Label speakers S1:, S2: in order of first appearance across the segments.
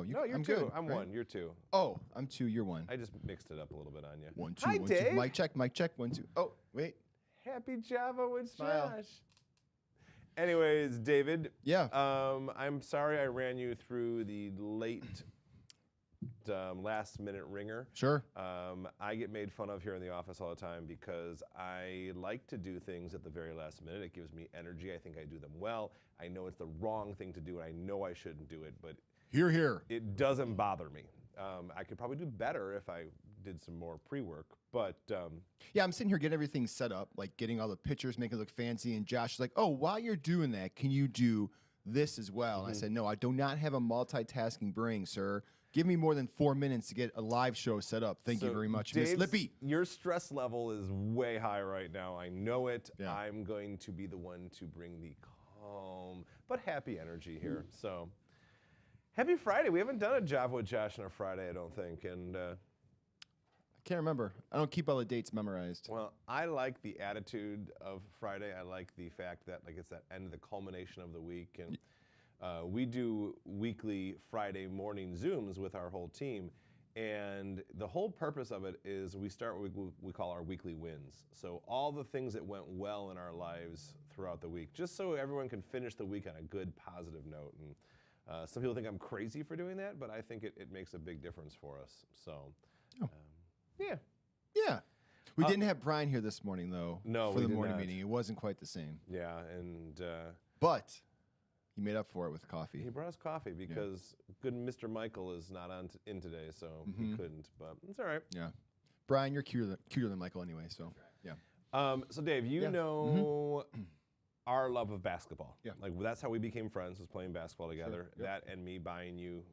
S1: No,
S2: you're
S1: I'm
S2: 2.
S1: good,
S2: I'm
S1: right?
S2: 1. You're 2.
S1: Oh, I'm 2. You're 1.
S2: I just mixed it up a little bit on you.
S1: 1, 2,
S2: Hi,
S1: 1,
S2: Dave.
S1: 2. Mic check. Mic check. 1, 2. Oh, wait.
S2: Happy Java with
S1: Smile.
S2: Josh. Anyways, David.
S1: Yeah.
S2: I'm sorry I ran you through the late last-minute ringer.
S1: Sure.
S2: I get made fun of here in the office all the time because I like to do things at the very last minute. It gives me energy. I think I do them well. I know it's the wrong thing to do, and I know I shouldn't do it, but
S1: Here.
S2: it doesn't bother me. I could probably do better if I did some more pre-work, but
S1: Yeah, I'm sitting here getting everything set up, like getting all the pictures, making it look fancy, and Josh is like, oh, while you're doing that, can you do this as well? And I said, no, I do not have a multitasking brain, sir. Give me more than 4 minutes to get a live show set up. Thank you very much, Miss Lippy.
S2: Your stress level is way high right now. I know it.
S1: Yeah.
S2: I'm going to be the one to bring the calm but happy energy here. So, happy Friday. We haven't done a Java with Josh on a Friday, I don't think. And
S1: I can't remember. I don't keep all the dates memorized.
S2: well, I like the attitude of Friday. I like the fact that it's that end of the culmination of the week. And we do weekly Friday morning Zooms with our whole team. And the whole purpose of it is we start what we call our weekly wins. So all the things that went well in our lives throughout the week, just so everyone can finish the week on a good, positive note. And some people think I'm crazy for doing that, but I think it makes a big difference for us. So, yeah.
S1: Yeah. We didn't have Brian here this morning, though,
S2: No,
S1: for
S2: we
S1: the
S2: did
S1: morning
S2: not.
S1: meeting. It wasn't quite the same.
S2: Yeah, and
S1: But he made up for it with coffee.
S2: he brought us coffee because good Mr. Michael is not in today, so he couldn't. But it's all right.
S1: Yeah. Brian, you're cuter than Michael anyway, so yeah.
S2: So Dave, you know our love of basketball.
S1: Yeah.
S2: Like that's how we became friends, was playing basketball together.
S1: Yep.
S2: That and me buying you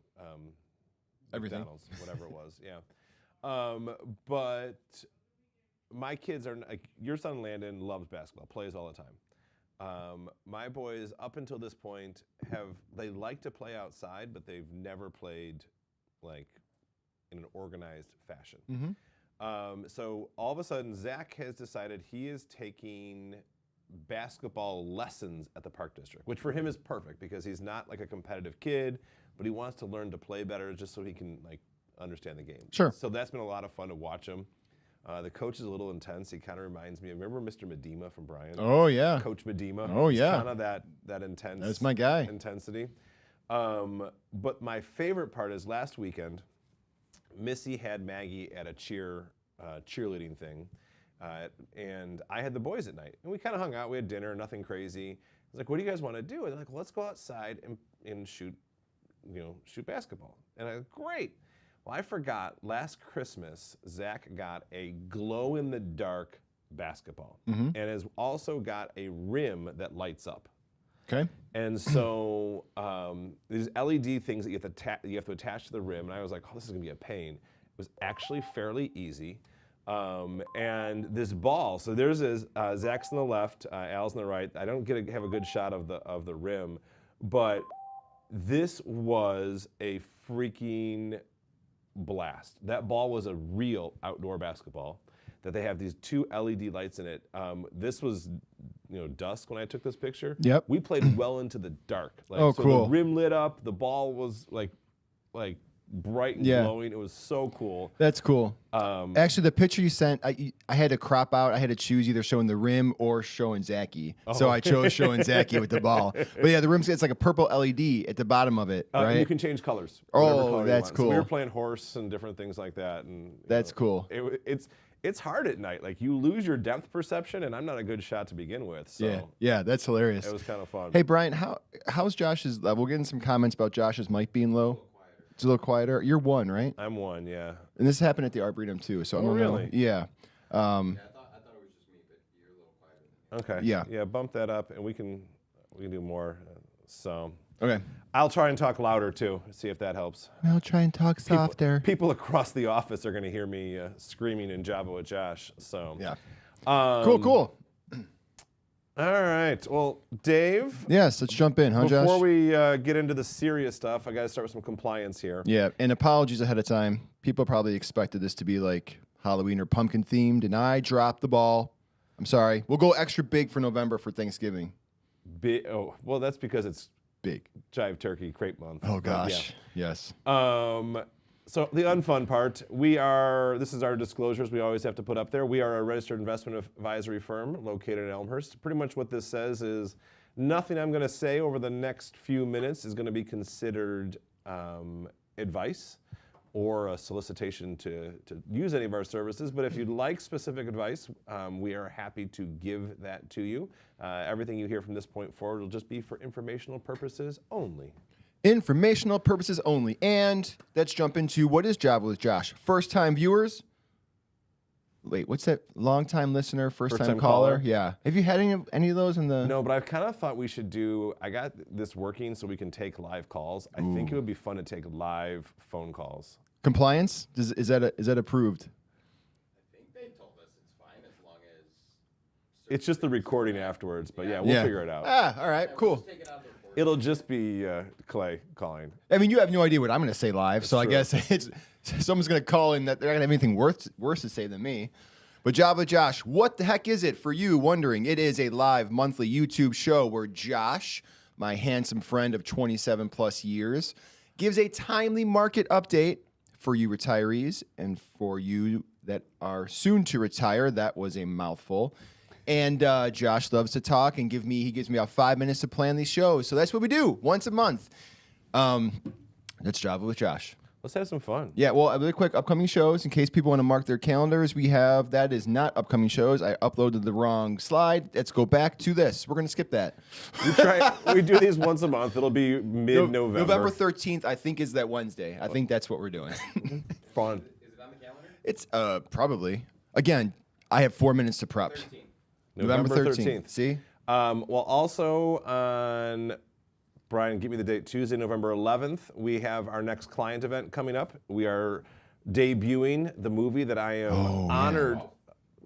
S1: Everything.
S2: McDonald's, whatever it was. Yeah. But my kids are like your son Landon loves basketball, plays all the time. My boys, up until this point, they like to play outside, but they've never played like in an organized fashion. So all of a sudden, Zach has decided he is taking basketball lessons at the Park District, which for him is perfect because he's not like a competitive kid, but he wants to learn to play better just so he can like understand the game.
S1: Sure.
S2: So that's been a lot of fun to watch him. The coach is a little intense. He kind of reminds me. Remember Mr. Medema from Brian?
S1: Oh, yeah.
S2: Coach Medema.
S1: Oh, yeah.
S2: Kind of that intense.
S1: That's my guy.
S2: Intensity. But my favorite part is last weekend, Missy had Maggie at a cheerleading thing, and I had the boys at night, and we kind of hung out. We had dinner, nothing crazy. I was like, "What do you guys want to do?" And they're like, well, "Let's go outside and shoot basketball." And I go, "Great." Well, I forgot, last Christmas, Zach got a glow-in-the-dark basketball and has also got a rim that lights up.
S1: Okay.
S2: And so these LED things that you have to attach to the rim, and I was like, oh, this is going to be a pain. It was actually fairly easy. And this ball, so there's Zach's on the left, Al's on the right. I don't get to have a good shot of the rim, but this was a freaking blast. That ball was a real outdoor basketball that they have these 2 LED lights in it. This was dusk when I took this picture.
S1: Yep.
S2: We played well into the dark.
S1: Oh,
S2: so
S1: cool.
S2: The rim lit up, the ball was like bright and glowing. It was so cool.
S1: That's cool. Actually, the picture you sent, I had to crop out. I had to choose either showing the rim or showing Zachy. So I chose showing Zachy with the ball. But yeah, the rim's it's like a purple LED at the bottom of it, right?
S2: And you can change colors.
S1: Oh, that's cool.
S2: So we were playing horse and different things like that. And
S1: that's cool.
S2: It's hard at night. Like you lose your depth perception, and I'm not a good shot to begin with. So
S1: yeah, that's hilarious.
S2: It was kind of fun.
S1: Hey Brian, how's Josh's level? We're getting some comments about Josh's mic being low. It's a little quieter. You're 1, right?
S2: I'm 1, yeah.
S1: And this happened at the Arboretum too. So I don't know.
S2: Really?
S1: Yeah.
S3: Yeah, I thought it was just me, but you're a little quieter.
S2: Okay.
S1: Yeah.
S2: Yeah. Bump that up, and we can do more. So.
S1: Okay.
S2: I'll try and talk louder too. See if that helps.
S1: I'll try and talk softer.
S2: People across the office are going to hear me screaming in Java with Josh. So.
S1: Yeah.
S2: All
S1: Cool.
S2: right. Well, Dave.
S1: Yes, let's jump in, huh, Josh?
S2: Before we get into the serious stuff, I got to start with some compliance here.
S1: Yeah, and apologies ahead of time. People probably expected this to be like Halloween or pumpkin themed, and I dropped the ball. I'm sorry. We'll go extra big for November for Thanksgiving.
S2: Well, that's because it's
S1: big.
S2: Jive Turkey Crepe Month.
S1: Oh,
S2: But, yeah.
S1: gosh. Yes.
S2: So the unfun part, this is our disclosures we always have to put up there. We are a registered investment advisory firm located in Elmhurst. Pretty much what this says is nothing I'm going to say over the next few minutes is going to be considered advice or a solicitation to use any of our services. But if you'd like specific advice, we are happy to give that to you. Everything you hear from this point forward will just be for informational purposes only.
S1: Informational purposes only. And let's jump into what is Java with Josh. First-time viewers. Wait, what's that? Long-time listener, first-time caller? Yeah. Have you had any of those in the...
S2: No, but I've kind of thought we should I got this working so we can take live calls. I think it would be fun to take live phone calls.
S1: Compliance? Is that approved?
S3: I think they told us it's fine as long as.
S2: It's just the recording afterwards, but yeah, we'll figure it out.
S1: All right, cool.
S3: Just take it out of the report.
S2: It'll just be Clay calling.
S1: I mean, you have no idea what I'm going to say live, so I
S2: true.
S1: guess someone's going to call in that they're going to have anything worse to say than me. But Java Josh, what the heck is it for you wondering? It is a live monthly YouTube show where Josh, my handsome friend of 27 plus years, gives a timely market update for you retirees and for you that are soon to retire. That was a mouthful. And Josh loves to talk and he gives me about 5 minutes to plan these shows. So that's what we do once a month. That's Java with Josh.
S2: Let's have some fun.
S1: Yeah, well, really quick, upcoming shows, in case people want to mark their calendars, that is not upcoming shows. I uploaded the wrong slide. Let's go back to this. We're going to skip that.
S2: We do these once a month. It'll be mid-November.
S1: November 13th, I think, is that Wednesday. I think that's what we're doing.
S2: Fun.
S3: Is it on the calendar?
S1: It's probably. Again, I have 4 minutes to prep.
S3: 13.
S1: November 13th. See?
S2: Well, also on, Brian, give me the date, Tuesday, November 11th, we have our next client event coming up. We are debuting the movie that I am honored,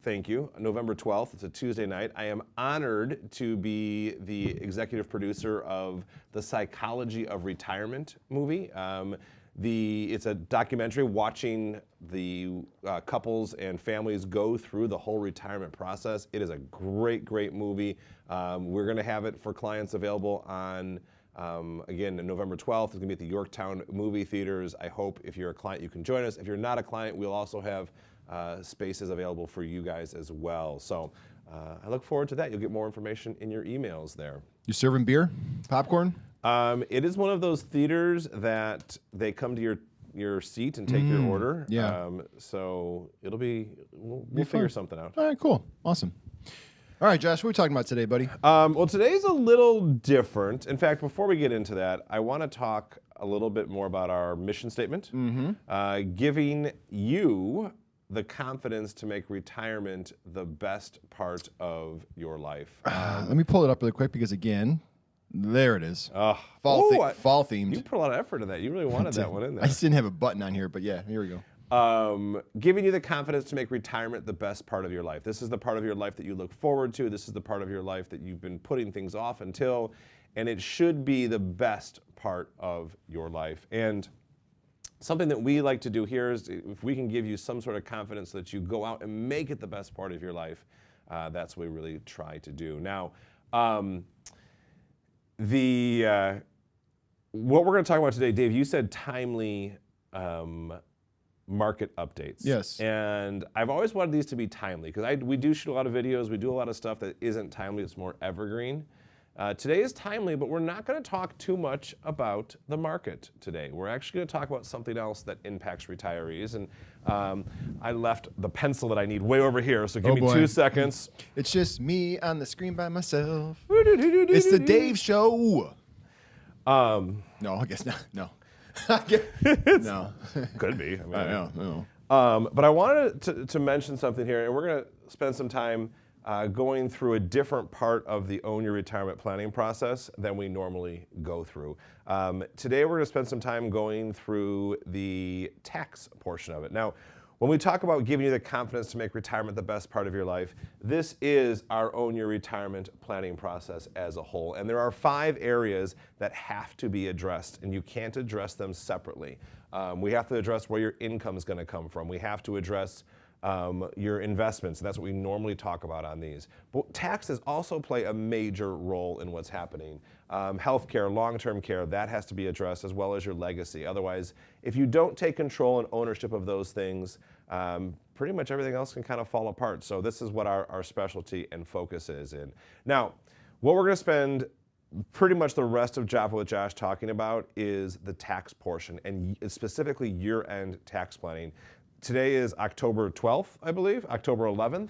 S2: thank you, November 12th, it's a Tuesday night. I am honored to be the executive producer of the Psychology of Retirement movie. It's a documentary watching the couples and families go through the whole retirement process. It is a great, great movie. We're going to have it for clients available on, again, November 12th. It's going to be at the Yorktown movie theaters. I hope if you're a client, you can join us. If you're not a client, we'll also have spaces available for you guys as well. So I look forward to that. You'll get more information in your emails there.
S1: You serving beer? Popcorn?
S2: It is one of those theaters that they come to your seat and take your order.
S1: Yeah.
S2: So we'll figure something out.
S1: All right, cool. Awesome. All right, Josh, what are we talking about today, buddy?
S2: Well, today's a little different. In fact, before we get into that, I want to talk a little bit more about our mission statement, giving you the confidence to make retirement the best part of your life.
S1: Let me pull it up really quick because, again, there it is.
S2: Fall
S1: themed.
S2: You put a lot of effort into that. You really wanted that one in there.
S1: I just didn't have a button on here, but yeah, here we go.
S2: Giving you the confidence to make retirement the best part of your life. This is the part of your life that you look forward to. This is the part of your life that you've been putting things off until, and it should be the best part of your life. And something that we like to do here is if we can give you some sort of confidence that you go out and make it the best part of your life, that's what we really try to do. Now, what we're going to talk about today, Dave, you said timely market updates.
S1: Yes.
S2: And I've always wanted these to be timely because we do shoot a lot of videos. We do a lot of stuff that isn't timely. It's more evergreen. Today is timely, but we're not going to talk too much about the market today. We're actually going to talk about something else that impacts retirees. And I left the pencil that I need way over here, so give me 2 seconds.
S1: It's just me on the screen by myself. It's the Dave Show. No, I guess not. No. No.
S2: Could be. I mean,
S1: I know.
S2: But I wanted to mention something here, and we're going to spend some time going through a different part of the Own Your Retirement planning process than we normally go through. Today we're going to spend some time going through the tax portion of it. Now, when we talk about giving you the confidence to make retirement the best part of your life, this is our Own Your Retirement planning process as a whole. And there are 5 areas that have to be addressed, and you can't address them separately. We have to address where your income is going to come from. We have to address your investments. That's what we normally talk about on these. But taxes also play a major role in what's happening. Healthcare, long-term care, that has to be addressed, as well as your legacy. Otherwise, if you don't take control and ownership of those things, pretty much everything else can kind of fall apart. So this is what our specialty and focus is in. Now, what we're going to spend pretty much the rest of Java with Josh talking about is the tax portion, and specifically year-end tax planning. Today is October 12th, I believe, October 11th.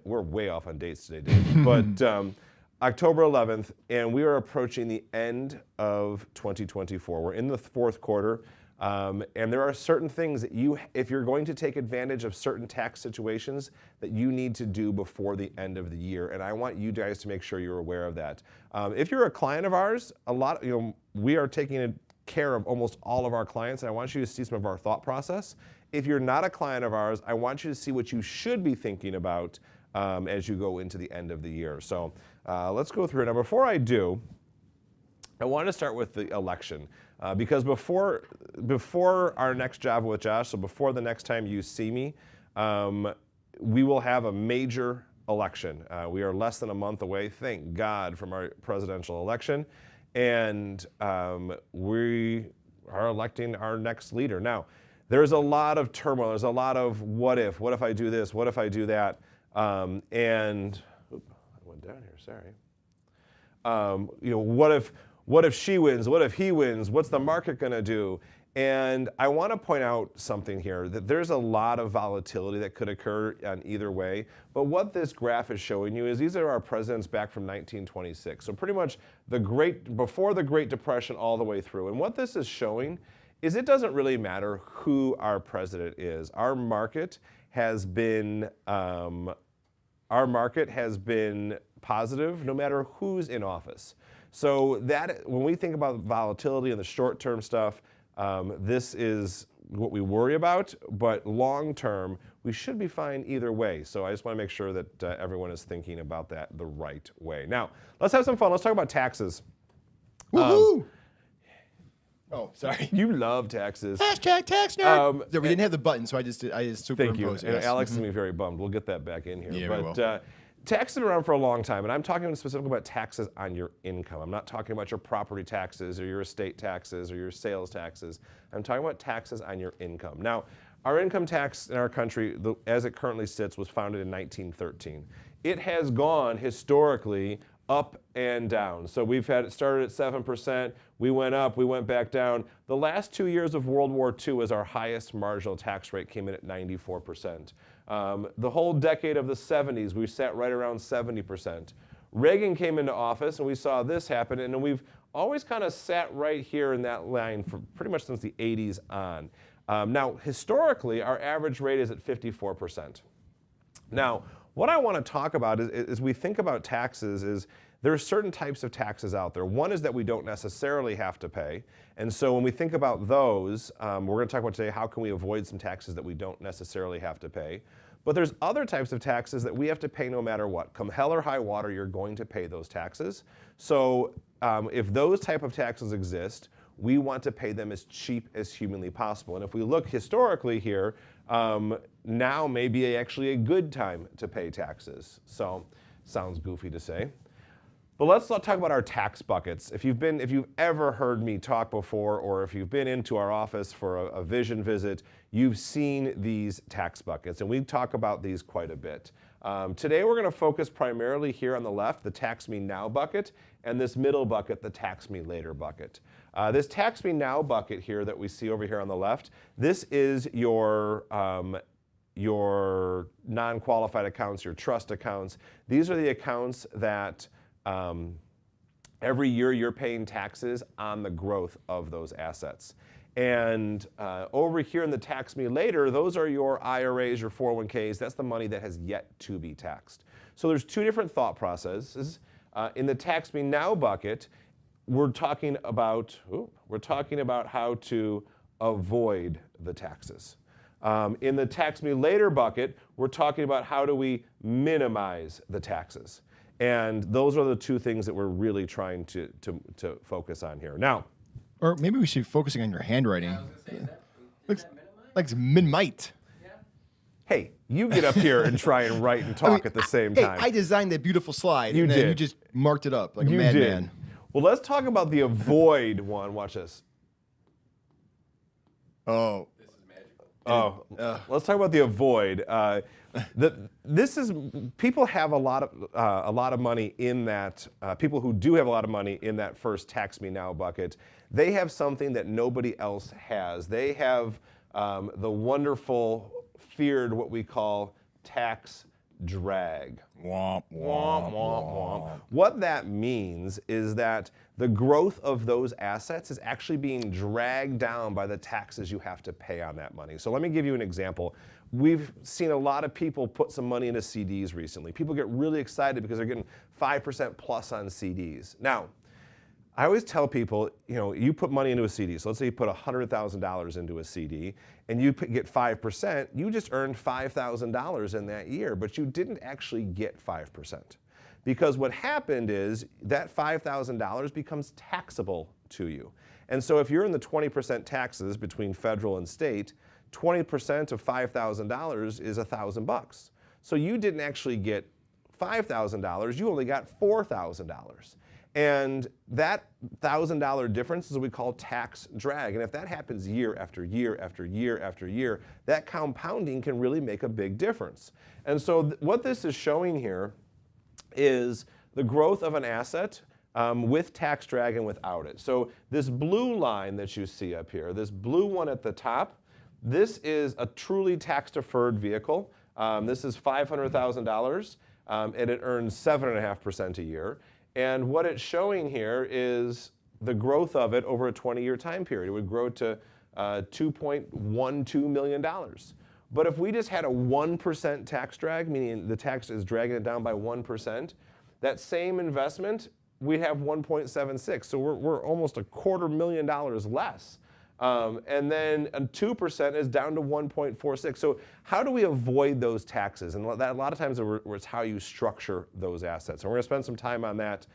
S2: We're way off on dates today, Dave. But October 11th, and we are approaching the end of 2024. We're in the fourth quarter, and there are certain things that if you're going to take advantage of certain tax situations, that you need to do before the end of the year. And I want you guys to make sure you're aware of that. If you're a client of ours, we are taking care of almost all of our clients, and I want you to see some of our thought process. If you're not a client of ours, I want you to see what you should be thinking about as you go into the end of the year. So let's go through it. Now, before I do, I want to start with the election because before our next Java with Josh, so before the next time you see me, we will have a major election. We are less than a month away, thank God, from our presidential election, and we are electing our next leader. Now, there's a lot of turmoil. There's a lot of what if I do this, what if I do that, and I went down here, sorry. What if she wins? What if he wins? What's the market going to do? And I want to point out something here, that there's a lot of volatility that could occur on either way. But what this graph is showing you is these are our presidents back from 1926. So pretty much before the Great Depression all the way through. And what this is showing is it doesn't really matter who our president is. Our market has been positive no matter who's in office. So that when we think about volatility and the short-term stuff, this is what we worry about, but long-term, we should be fine either way. So I just want to make sure that everyone is thinking about that the right way. Now, let's have some fun. Let's talk about taxes.
S1: Woohoo! Oh, sorry.
S2: You love taxes.
S1: Hashtag tax nerd. We didn't have the button, so I just superimposed.
S2: Thank you.
S1: Yes.
S2: Alex is going to be very bummed. We'll get that back in here.
S1: Yeah,
S2: but taxes have been around for a long time, and I'm talking specifically about taxes on your income. I'm not talking about your property taxes or your estate taxes or your sales taxes. I'm talking about taxes on your income. Now, our income tax in our country, as it currently sits, was founded in 1913. It has gone historically up and down. So we've had it started at 7%, we went up, we went back down. The last 2 years of World War II was our highest marginal tax rate, came in at 94%. The whole decade of the 70s, we sat right around 70%. Reagan came into office and we saw this happen, and we've always kind of sat right here in that line for pretty much since the 80s on. Now, historically, our average rate is at 54%. Now, what I want to talk about is we think about taxes is there are certain types of taxes out there. One is that we don't necessarily have to pay. And so when we think about those, we're going to talk about today how can we avoid some taxes that we don't necessarily have to pay. But there's other types of taxes that we have to pay no matter what. Come hell or high water, you're going to pay those taxes. So if those type of taxes exist, we want to pay them as cheap as humanly possible. And if we look historically here, now may be actually a good time to pay taxes. So, sounds goofy to say. But let's talk about our tax buckets. If you've ever heard me talk before, or if you've been into our office for a vision visit, you've seen these tax buckets, and we talk about these quite a bit. Today we're going to focus primarily here on the left, the Tax Me Now bucket, and this middle bucket, the Tax Me Later bucket. This Tax Me Now bucket here that we see over here on the left, this is your non-qualified accounts, your trust accounts. These are the accounts that every year you're paying taxes on the growth of those assets. And over here in the Tax Me Later, those are your IRAs, your 401ks. That's the money that has yet to be taxed. So there's two different thought processes. In the Tax Me Now bucket, we're talking about how to avoid the taxes. In the Tax Me Later bucket, we're talking about how do we minimize the taxes. And those are the two things that we're really trying to focus on here. Now,
S1: or maybe we should be focusing on your handwriting.
S3: I was gonna say, is that
S1: Like min-might.
S3: Yeah.
S2: Hey, you get up here and try and write and talk at the same time.
S1: I designed that beautiful slide,
S2: You
S1: and then you
S2: did.
S1: just marked it up like a
S2: You
S1: madman.
S2: did. Well, let's talk about the avoid one. Watch this.
S1: Oh,
S3: This is magical.
S2: Oh, let's talk about the avoid. This is people have a lot of money in that. People who do have a lot of money in that first tax me now bucket, they have something that nobody else has. They have the wonderful, feared what we call tax drag.
S1: womp,
S2: Womp, womp, womp. What that means is that the growth of those assets is actually being dragged down by the taxes you have to pay on that money. So let me give you an example. We've seen a lot of people put some money into CDs recently. People get really excited because they're getting 5% plus on CDs. Now, I always tell people, you put money into a CD. So let's say you put $100,000 into a CD and you get 5%, you just earned $5,000 in that year, but you didn't actually get 5%. Because what happened is that $5,000 becomes taxable to you. And so if you're in the 20% taxes between federal and state, 20% of $5,000 is $1,000. So you didn't actually get $5,000, you only got $4,000. And that $1,000 difference is what we call tax drag. And if that happens year after year after year after year, that compounding can really make a big difference. And so what this is showing here is the growth of an asset with tax drag and without it. So this blue line that you see up here, this blue one at the top, this is a truly tax-deferred vehicle. This is $500,000, and it earns 7.5% a year. And what it's showing here is the growth of it over a 20-year time period. It would grow to $2.12 million. But if we just had a 1% tax drag, meaning the tax is dragging it down by 1%, that same investment, we'd have 1.76. So we're almost $250,000 less. And then 2% is down to 1.46. So how do we avoid those taxes? And that a lot of times it's how you structure those assets. And we're going to spend some time on that,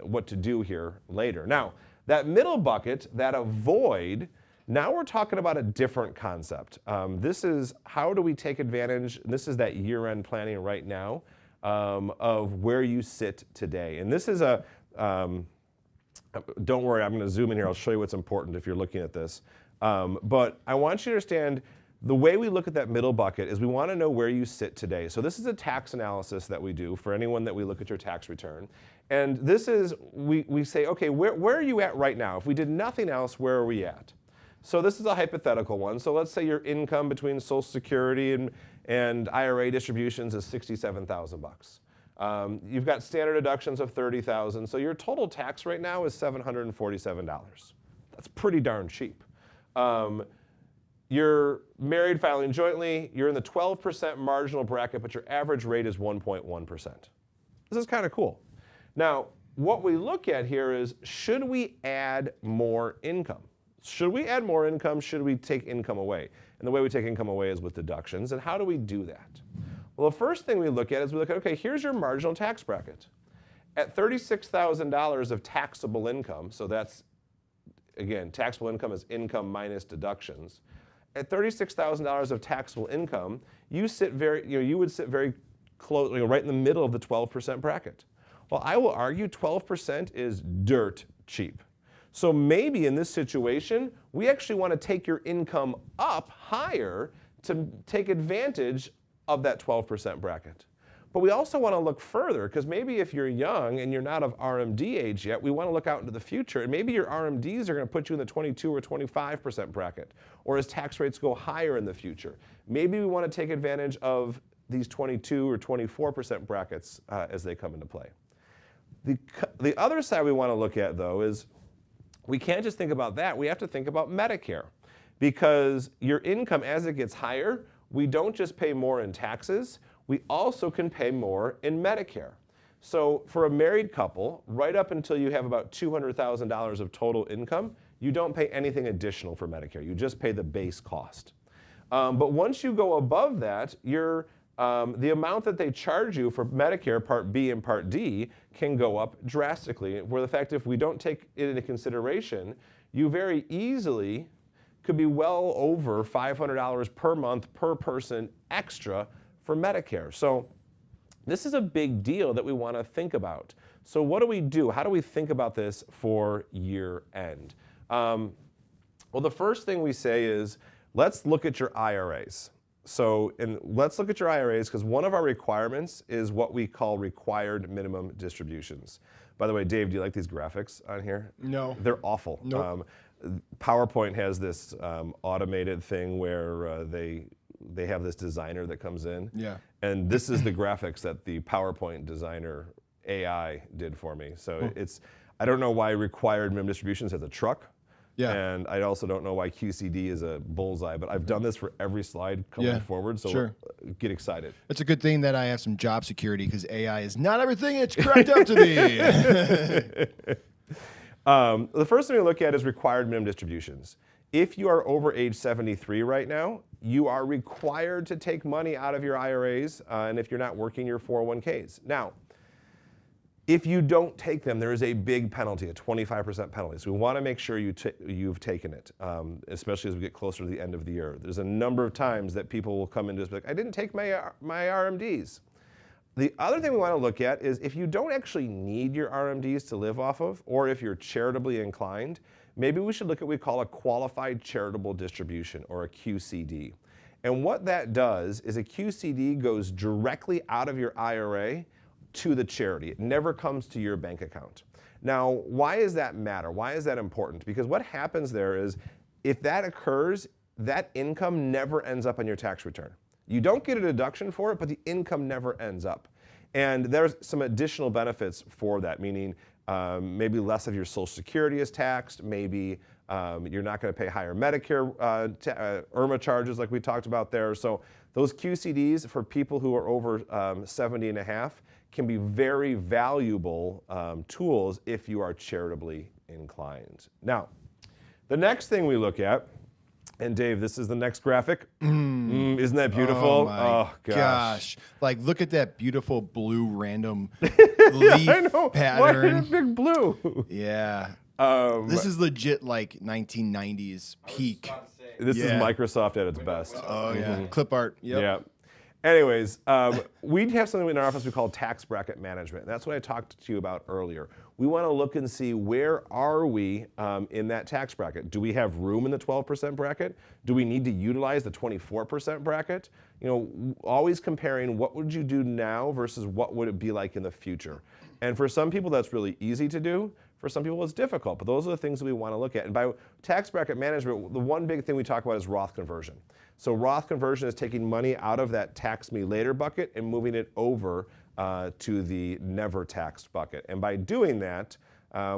S2: what to do here later. Now, that middle bucket, that avoid, now we're talking about a different concept. This is how do we take advantage, this is that year-end planning right now, of where you sit today. And this is a, don't worry, I'm going to zoom in here. I'll show you what's important if you're looking at this. But I want you to understand the way we look at that middle bucket is we want to know where you sit today. So this is a tax analysis that we do for anyone that we look at your tax return. And this is, we say, okay, where are you at right now? If we did nothing else, where are we at? So this is a hypothetical one. So let's say your income between Social Security and IRA distributions is $67,000. You've got standard deductions of $30,000. So your total tax right now is $747. That's pretty darn cheap. You're married filing jointly. You're in the 12% marginal bracket, but your average rate is 1.1%. This is kind of cool. Now, what we look at here is, should we add more income? Should we add more income? Should we take income away? And the way we take income away is with deductions. And how do we do that? Well, the first thing we look at is we look at, okay, here's your marginal tax bracket. At $36,000 of taxable income, so that's, again, taxable income is income minus deductions. At $36,000 of taxable income, you would sit very close, right in the middle of the 12% bracket. Well, I will argue 12% is dirt cheap. So maybe in this situation, we actually want to take your income up higher to take advantage of that 12% bracket. But we also want to look further, because maybe if you're young and you're not of RMD age yet, we want to look out into the future. And maybe your RMDs are going to put you in the 22 or 25% bracket, or as tax rates go higher in the future. Maybe we want to take advantage of these 22 or 24% brackets as they come into play. The other side we want to look at, though, is we can't just think about that. We have to think about Medicare, because your income, as it gets higher, we don't just pay more in taxes, we also can pay more in Medicare. So for a married couple, right up until you have about $200,000 of total income, you don't pay anything additional for Medicare. You just pay the base cost. But once you go above that, the amount that they charge you for Medicare Part B and Part D can go up drastically, where the fact if we don't take it into consideration, you very easily could be well over $500 per month per person extra for Medicare. So this is a big deal that we want to think about. So what do we do? How do we think about this for year end? Well, the first thing we say is, let's look at your IRAs. So let's look at your IRAs, because one of our requirements is what we call required minimum distributions. By the way, Dave, do you like these graphics on here?
S1: No.
S2: They're awful.
S1: Nope.
S2: PowerPoint has this automated thing where they have this designer that comes in.
S1: Yeah.
S2: And this is the graphics that the PowerPoint designer AI did for me. So I don't know why required minimum distributions has a truck.
S1: Yeah.
S2: And I also don't know why QCD is a bullseye, but I've done this for every slide coming forward, so get excited.
S1: It's a good thing that I have some job security, because AI is not everything it's cracked up to be.
S2: The first thing we look at is required minimum distributions. If you are over age 73 right now, you are required to take money out of your IRAs, and if you're not working, your 401ks. Now, if you don't take them, there is a big penalty, a 25% penalty. So we want to make sure you've taken it, especially as we get closer to the end of the year. There's a number of times that people will come into us like, I didn't take my RMDs. The other thing we want to look at is if you don't actually need your RMDs to live off of, or if you're charitably inclined, maybe we should look at what we call a qualified charitable distribution, or a QCD. And what that does is a QCD goes directly out of your IRA to the charity. It never comes to your bank account. Now, why does that matter? Why is that important? Because what happens there is, if that occurs, that income never ends up on your tax return. You don't get a deduction for it, but the income never ends up. And there's some additional benefits for that, meaning maybe less of your Social Security is taxed, maybe you're not going to pay higher Medicare IRMA charges like we talked about there. So those QCDs for people who are over 70 and a half can be very valuable tools if you are charitably inclined. Now, the next thing we look at, and Dave, this is the next graphic. Isn't that beautiful?
S1: Oh my gosh. Like, look at that beautiful blue random leaf
S2: I know.
S1: pattern.
S2: Why is it big blue?
S1: Yeah. This is legit like 1990s peak.
S2: This is Microsoft at its best.
S1: Oh yeah. Clip art. Yep.
S2: Yeah. Anyways, we have something in our office we call tax bracket management. And that's what I talked to you about earlier. We want to look and see, where are we in that tax bracket? Do we have room in the 12% bracket? Do we need to utilize the 24% bracket? You know, always comparing what would you do now versus what would it be like in the future. And for some people, that's really easy to do. For some people, it's difficult. But those are the things that we want to look at. And by tax bracket management, the one big thing we talk about is Roth conversion. So Roth conversion is taking money out of that tax me later bucket and moving it over to the never taxed bucket. And by doing that,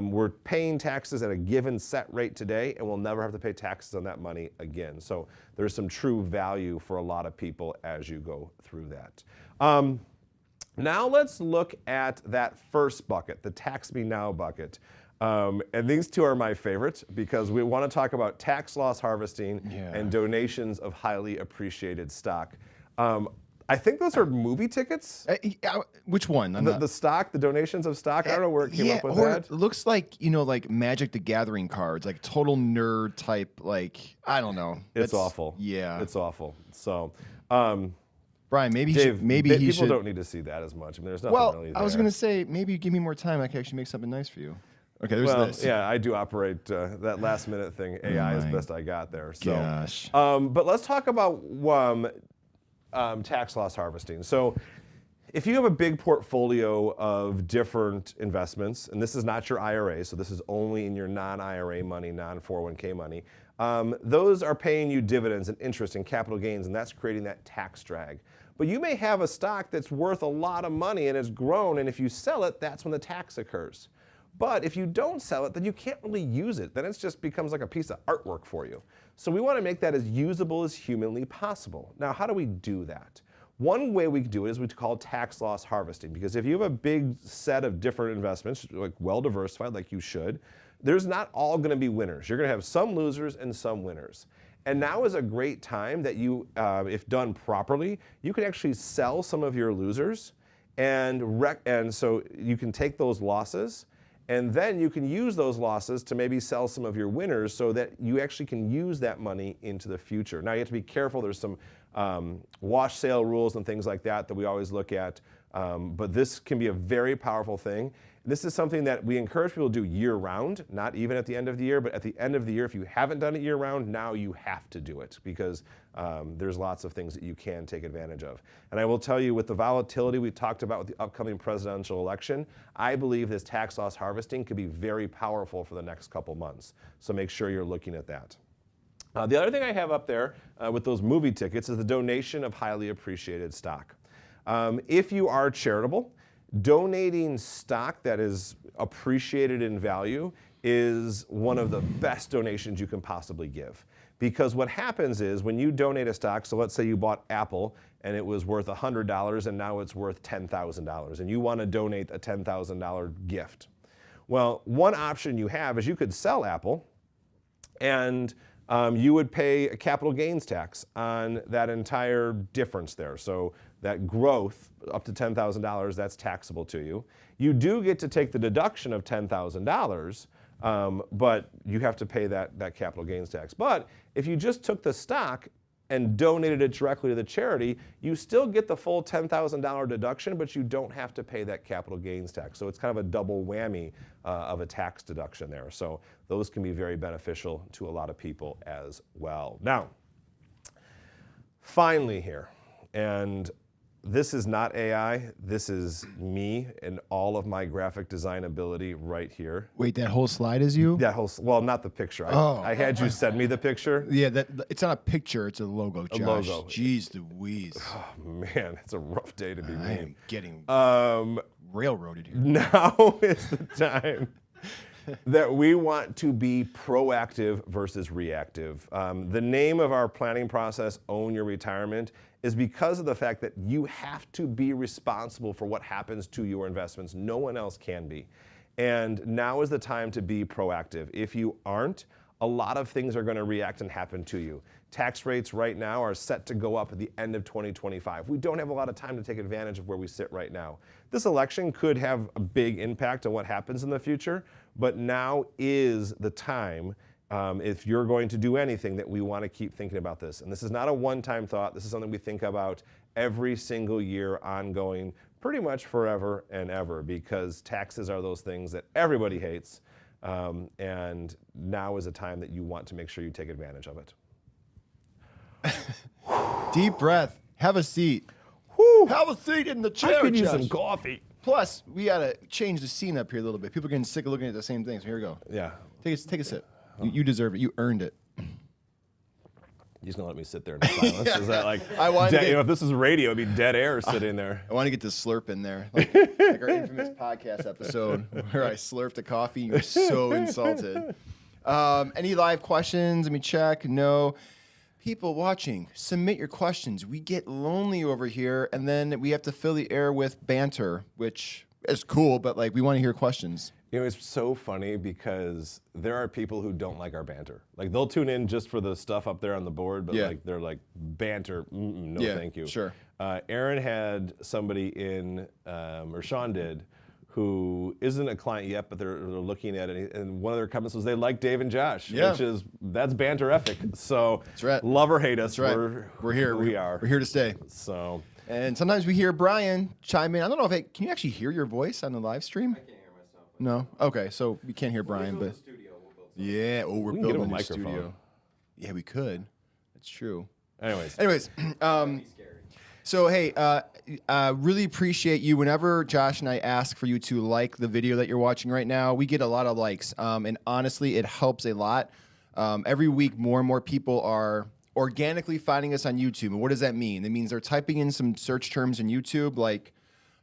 S2: we're paying taxes at a given set rate today, and we'll never have to pay taxes on that money again. So there's some true value for a lot of people as you go through that. Now let's look at that first bucket, the tax me now bucket. And these two are my favorites, because we want to talk about tax loss harvesting and donations of highly appreciated stock. I think those are movie tickets.
S1: Which one?
S2: The stock, the donations of stock. I don't know where it came up with that.
S1: It looks like, you know, like Magic the Gathering cards, like total nerd type, like, I don't know.
S2: It's awful.
S1: Yeah.
S2: It's awful. So,
S1: Brian, maybe
S2: Dave,
S1: he
S2: people
S1: should.
S2: don't need to see that as much. I mean, there's nothing
S1: Well,
S2: really
S1: I was
S2: there.
S1: going to say, maybe you give me more time. I can actually make something nice for you. Okay, there's
S2: Well,
S1: this.
S2: yeah, I do operate that last minute thing. AI is
S1: my
S2: best I got there. So,
S1: Gosh.
S2: but let's talk about tax loss harvesting. So, if you have a big portfolio of different investments, and this is not your IRA, so this is only in your non-IRA money, non-401k money, those are paying you dividends and interest and capital gains, and that's creating that tax drag. But you may have a stock that's worth a lot of money and it's grown, and if you sell it, that's when the tax occurs. But if you don't sell it, then you can't really use it. Then it just becomes like a piece of artwork for you. So we want to make that as usable as humanly possible. Now, how do we do that? One way we can do it is what we call tax loss harvesting, because if you have a big set of different investments, like well diversified, like you should, there's not all going to be winners. You're going to have some losers and some winners. And now is a great time that you, if done properly, you can actually sell some of your losers, and so you can take those losses And then you can use those losses to maybe sell some of your winners so that you actually can use that money into the future. Now you have to be careful. There's some wash sale rules and things like that we always look at. But this can be a very powerful thing. This is something that we encourage people to do year-round, not even at the end of the year, but at the end of the year, if you haven't done it year-round, now you have to do it because there's lots of things that you can take advantage of. And I will tell you, with the volatility we talked about with the upcoming presidential election, I believe this tax loss harvesting could be very powerful for the next couple months. So make sure you're looking at that. The other thing I have up there with those movie tickets is the donation of highly appreciated stock. If you are charitable, donating stock that is appreciated in value is one of the best donations you can possibly give. Because what happens is when you donate a stock, so let's say you bought Apple and it was worth $100 and now it's worth $10,000 and you want to donate a $10,000 gift. Well, one option you have is you could sell Apple and you would pay a capital gains tax on that entire difference there. So that growth up to $10,000, that's taxable to you. You do get to take the deduction of $10,000, but you have to pay that capital gains tax. But if you just took the stock and donated it directly to the charity, you still get the full $10,000 deduction, but you don't have to pay that capital gains tax. So it's kind of a double whammy of a tax deduction there. So those can be very beneficial to a lot of people as well. Now, finally here, and this is not AI, this is me and all of my graphic design ability right here.
S1: Wait, that whole slide is you?
S2: That whole, well, not the picture. I had you send me the picture.
S1: Yeah, it's not a picture, it's a logo, Josh.
S2: A logo.
S1: Jeez Louise.
S2: Oh, man, it's a rough day to be me.
S1: I am getting railroaded here.
S2: Now is the time that we want to be proactive versus reactive. The name of our planning process, Own Your Retirement, is because of the fact that you have to be responsible for what happens to your investments. No one else can be. And now is the time to be proactive. If you aren't, a lot of things are going to react and happen to you. Tax rates right now are set to go up at the end of 2025. We don't have a lot of time to take advantage of where we sit right now. This election could have a big impact on what happens in the future, but now is the time, if you're going to do anything, that we want to keep thinking about this. And this is not a one-time thought. This is something we think about every single year, ongoing, pretty much forever and ever, because taxes are those things that everybody hates. And now is a time that you want to make sure you take advantage of it.
S1: Deep breath. Have a seat.
S2: Whew.
S1: Have a seat in the chair,
S2: I could use
S1: Josh.
S2: some coffee.
S1: Plus, we got to change the scene up here a little bit. People are getting sick of looking at the same things. Here we go.
S2: Yeah.
S1: Take a sip. You deserve it. You earned it.
S2: You're just going to let me sit there in silence? Is that like,
S1: I wanted to get-
S2: if this was radio, it'd be dead air sitting there.
S1: I want to get the slurp in there. Like our infamous podcast episode where I slurped a coffee. You're so insulted. Any live questions? Let me check. No. People watching, submit your questions. We get lonely over here, and then we have to fill the air with banter, which is cool, but like we want to hear questions.
S2: You know, it's so funny because there are people who don't like our banter. Like they'll tune in just for the stuff up there on the board, but like they're like, banter, no thank you.
S1: Sure.
S2: Aaron had somebody in, or Sean did, who isn't a client yet, but they're looking at it, and one of their comments was they like Dave and Josh, which that's banterific. So
S1: that's right.
S2: Love or hate us,
S1: that's right. We're here. We're here to stay.
S2: So,
S1: and sometimes we hear Brian chime in. I don't know if can you actually hear your voice on the live stream?
S3: I can't hear myself.
S1: No. Okay, so we can't hear Brian, but yeah. Oh, we're building a new studio. Yeah, we could. That's true.
S2: Anyways.
S1: So, hey, really appreciate you. Whenever Josh and I ask for you to like the video that you're watching right now, we get a lot of likes. And honestly, it helps a lot. Every week, more and more people are organically finding us on YouTube. And what does that mean? It means they're typing in some search terms in YouTube, like,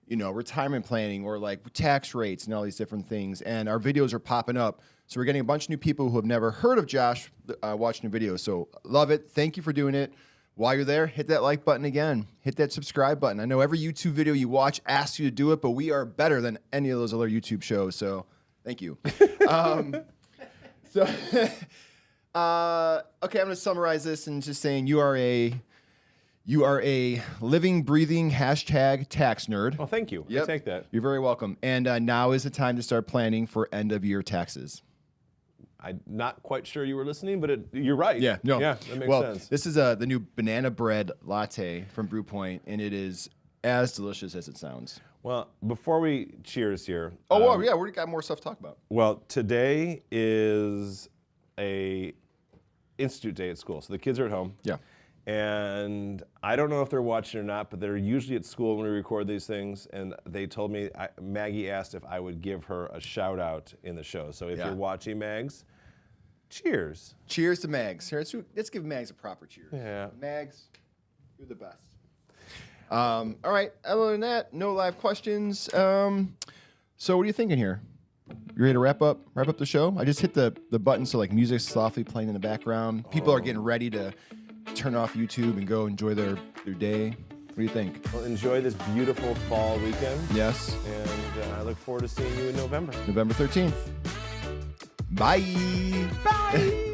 S1: you know, retirement planning or like tax rates and all these different things. And our videos are popping up. So we're getting a bunch of new people who have never heard of Josh watching the videos. So love it. Thank you for doing it. While you're there, hit that like button again. Hit that subscribe button. I know every YouTube video you watch asks you to do it, but we are better than any of those other YouTube shows. So thank you. Okay, I'm going to summarize this and just saying you are a You are a living, breathing hashtag tax nerd.
S2: Oh, thank you.
S1: Yep.
S2: I take that.
S1: You're very welcome. And now is the time to start planning for end of year taxes.
S2: I'm not quite sure you were listening, but you're right.
S1: Yeah, no.
S2: Yeah, that makes sense.
S1: This is the new banana bread latte from Brew Point, and it is as delicious as it sounds.
S2: Well, before we cheers here.
S1: Oh, well, yeah, we got more stuff to talk about.
S2: Well, today is a institute day at school, so the kids are at home.
S1: Yeah.
S2: And I don't know if they're watching or not, but they're usually at school when we record these things. And they told me, Maggie asked if I would give her a shout out in the show. So if you're watching, Mags, cheers.
S1: Cheers to Mags. Here, let's give Mags a proper cheers.
S2: Yeah.
S1: Mags, you're the best. All right. Other than that, no live questions. So what are you thinking here? You ready to wrap up the show? I just hit the button so like music's softly playing in the background. People are getting ready to turn off YouTube and go enjoy their day. What do you think?
S2: Well, enjoy this beautiful fall weekend.
S1: Yes.
S2: And I look forward to seeing you in November.
S1: November 13th. Bye.
S2: Bye.